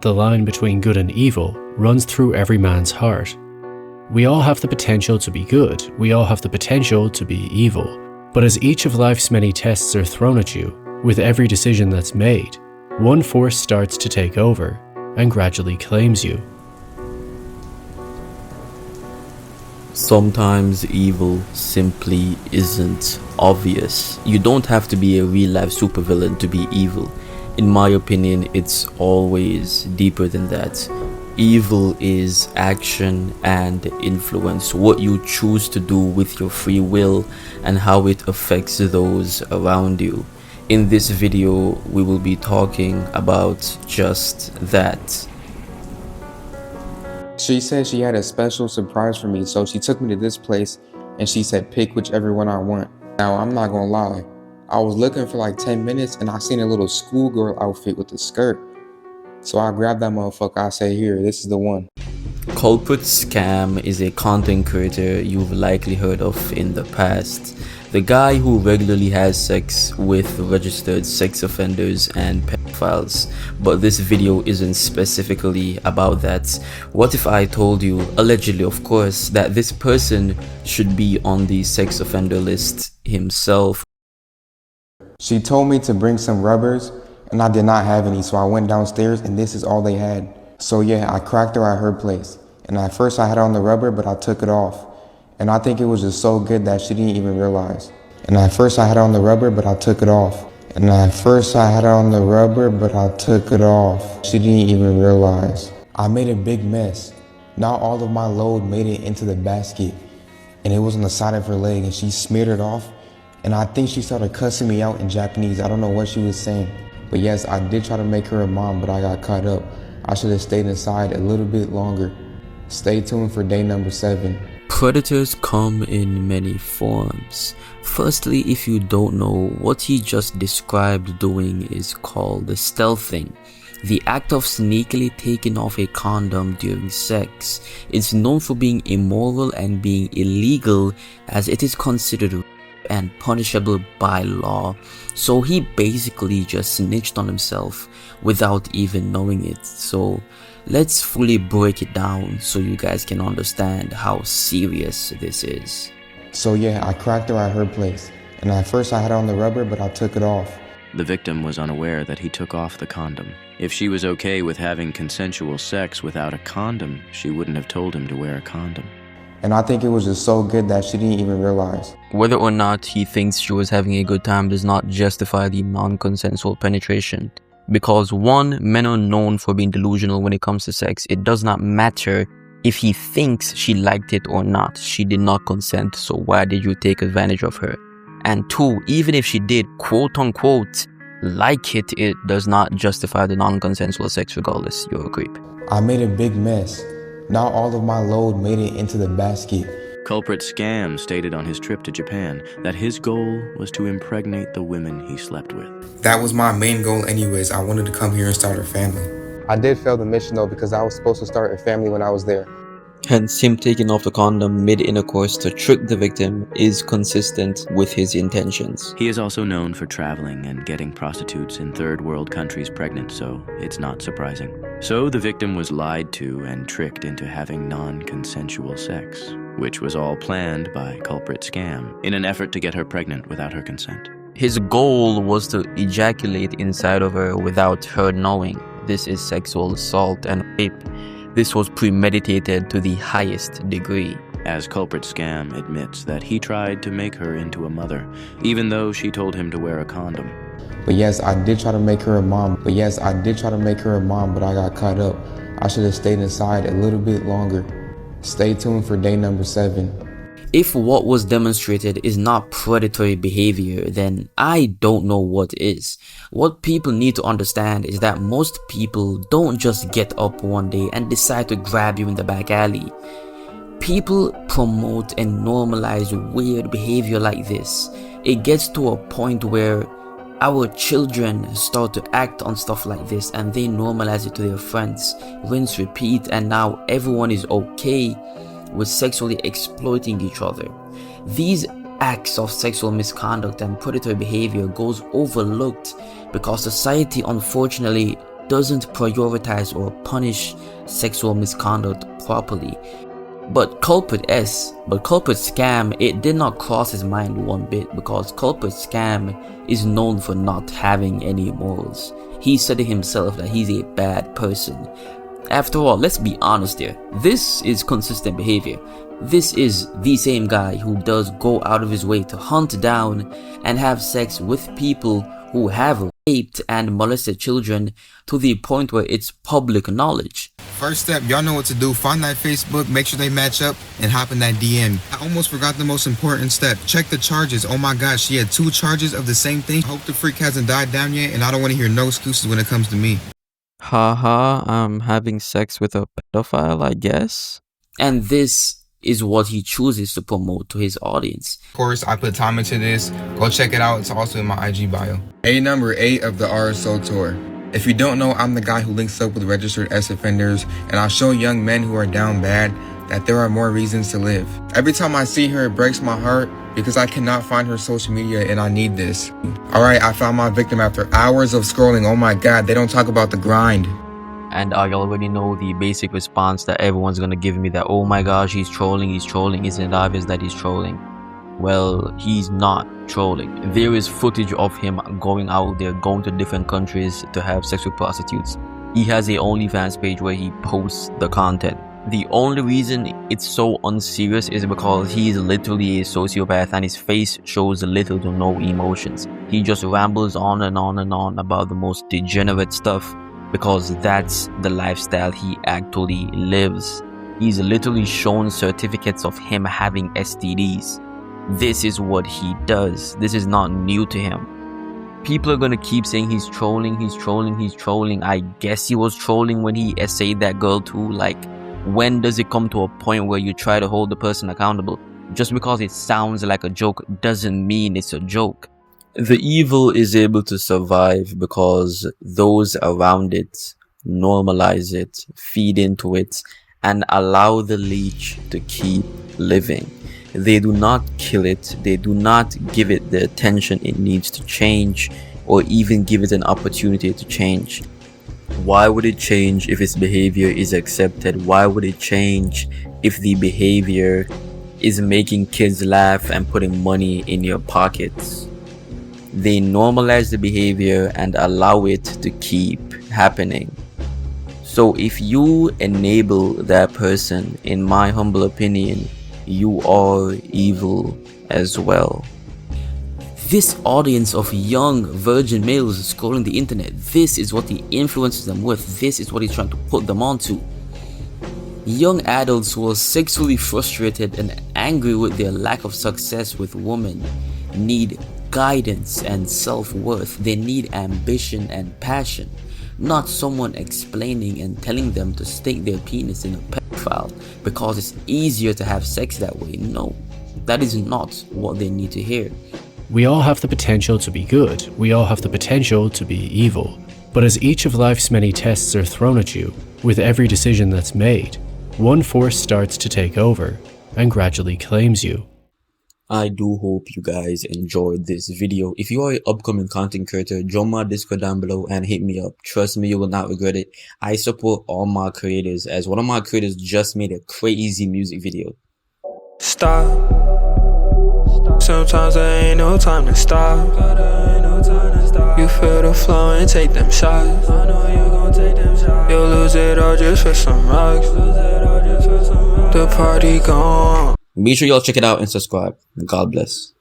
the line between good and evil runs through every man's heart. We all have the potential to be good, we all have the potential to be evil. But as each of life's many tests are thrown at you, with every decision that's made, one force starts to take over and gradually claims you. Sometimes evil simply isn't obvious. You don't have to be a real-life supervillain to be evil. In my opinion, it's always deeper than that. Evil is action and influence, what you choose to do with your free will and how it affects those around you. In this video, we will be talking about just that. She said she had a special surprise for me, so she took me to this place and she said pick whichever one I want. Now, I'm not gonna lie, I was looking for like 10 minutes and I seen a little schoolgirl outfit with a skirt. So I grabbed that motherfucker, I said, here, this is the one. Culprit Scam is a content creator you've likely heard of in the past. The guy who regularly has sex with registered sex offenders and pedophiles. But this video isn't specifically about that. What if I told you, allegedly of course, that this person should be on the sex offender list himself? She told me to bring some rubbers and I did not have any, so I went downstairs and this is all they had. So yeah, I cracked her at her place. And at first I had on the rubber, but I took it off. And I think it was just so good that she didn't even realize. And at first I had on the rubber, but I took it off. And at first I had on the rubber, but I took it off. She didn't even realize. I made a big mess. Not all of my load made it into the basket. And it was on the side of her leg and she smeared it off. And I think she started cussing me out in Japanese. I don't know what she was saying. But yes, I did try to make her a mom, but I got caught up. I should have stayed inside a little bit longer. Stay tuned for day number 7. Predators come in many forms. Firstly, if you don't know, what he just described doing is called stealthing. The act of sneakily taking off a condom during sex. It's known for being immoral and being illegal, as it is considered and punishable by law. So he basically just snitched on himself without even knowing it. So let's fully break it down so you guys can understand how serious this is. So yeah, I cracked her at her place. And at first I had on the rubber, but I took it off. The victim was unaware that he took off the condom. If she was okay with having consensual sex without a condom, she wouldn't have told him to wear a condom. And I think it was just so good that she didn't even realize. Whether or not he thinks she was having a good time does not justify the non-consensual penetration. Because one, men are known for being delusional when it comes to sex. It does not matter if he thinks she liked it or not. She did not consent, so why did you take advantage of her? And two, even if she did quote unquote like it, it does not justify the non-consensual sex regardless. You're a creep. I made a big mess. Not all of my load made it into the basket. Culprit Scam stated on his trip to Japan that his goal was to impregnate the women he slept with. That was my main goal anyways. I wanted to come here and start a family. I did fail the mission though because I was supposed to start a family when I was there. Hence, him taking off the condom mid-intercourse to trick the victim is consistent with his intentions. He is also known for traveling and getting prostitutes in third world countries pregnant, so it's not surprising. So the victim was lied to and tricked into having non-consensual sex, which was all planned by Culprit Scam in an effort to get her pregnant without her consent. His goal was to ejaculate inside of her without her knowing. This is sexual assault and rape. This was premeditated to the highest degree. As Culprit Scam admits that he tried to make her into a mother, even though she told him to wear a condom. But yes, I did try to make her a mom. But I got caught up. I should have stayed inside a little bit longer. Stay tuned for day number 7. If what was demonstrated is not predatory behavior, then I don't know what is. What people need to understand is that most people don't just get up one day and decide to grab you in the back alley. People promote and normalize weird behavior like this. It gets to a point where our children start to act on stuff like this and they normalize it to their friends. Rinse, repeat, and now everyone is okay with sexually exploiting each other. These acts of sexual misconduct and predatory behavior goes overlooked because society unfortunately doesn't prioritize or punish sexual misconduct properly. But culprit scam, it did not cross his mind one bit, because culprit scam is known for not having any morals. He said it himself that he's a bad person. After all, let's be honest here. This is consistent behavior. This is the same guy who does go out of his way to hunt down and have sex with people who have raped and molested children to the point where it's public knowledge. First step, y'all know what to do. Find that Facebook, make sure they match up, and hop in that DM. I almost forgot the most important step. Check the charges. Oh my god, she had 2 charges of the same thing. Hope the freak hasn't died down yet, and I don't want to hear no excuses when it comes to me. Haha, I'm having sex with a pedophile, I guess? And this is what he chooses to promote to his audience. Of course, I put time into this. Go check it out. It's also in my IG bio. Number 8 of the RSO tour. If you don't know, I'm the guy who links up with registered ex offenders, and I'll show young men who are down bad that there are more reasons to live. Every time I see her, it breaks my heart because I cannot find her social media and I need this. Alright, I found my victim after hours of scrolling. Oh my god, they don't talk about the grind. And I already know the basic response that everyone's gonna give me, that oh my gosh, he's trolling. Isn't it obvious that he's trolling? Well, he's not trolling. There is footage of him going out there, going to different countries to have sex with prostitutes. He has a OnlyFans page where he posts the content. The only reason it's so unserious is because he is literally a sociopath and his face shows little to no emotions. He just rambles on and on and on about the most degenerate stuff because that's the lifestyle he actually lives. He's literally shown certificates of him having STDs. This is what he does. This is not new to him. People are gonna keep saying he's trolling. I guess he was trolling when he essayed that girl too. Like, when does it come to a point where you try to hold the person accountable? Just because it sounds like a joke doesn't mean it's a joke. The evil is able to survive because those around it normalize it, feed into it, and allow the leech to keep living. They do not kill it, they do not give it the attention it needs to change, or even give it an opportunity to change. Why would it change if its behavior is accepted? Why would it change if the behavior is making kids laugh and putting money in your pockets? They normalize the behavior and allow it to keep happening. So if you enable that person, in my humble opinion, you are evil as well. This audience of young virgin males scrolling the internet, this is what he influences them with. This is what he's trying to put them onto. Young adults who are sexually frustrated and angry with their lack of success with women need guidance and self-worth. They need ambition and passion, not someone explaining and telling them to stick their penis in a pedophile because it's easier to have sex that way. No, that is not what they need to hear. We all have the potential to be good. We all have the potential to be evil. But as each of life's many tests are thrown at you, with every decision that's made, one force starts to take over and gradually claims you. I do hope you guys enjoyed this video. If you are an upcoming content creator, join my Discord down below and hit me up. Trust me, you will not regret it. I support all my creators, as one of my creators just made a crazy music video. Stop. Sometimes there ain't no time to stop. You feel the flow and take them shots. You'll lose it all just for some rocks. The party gone. Make sure y'all check it out and subscribe. God bless.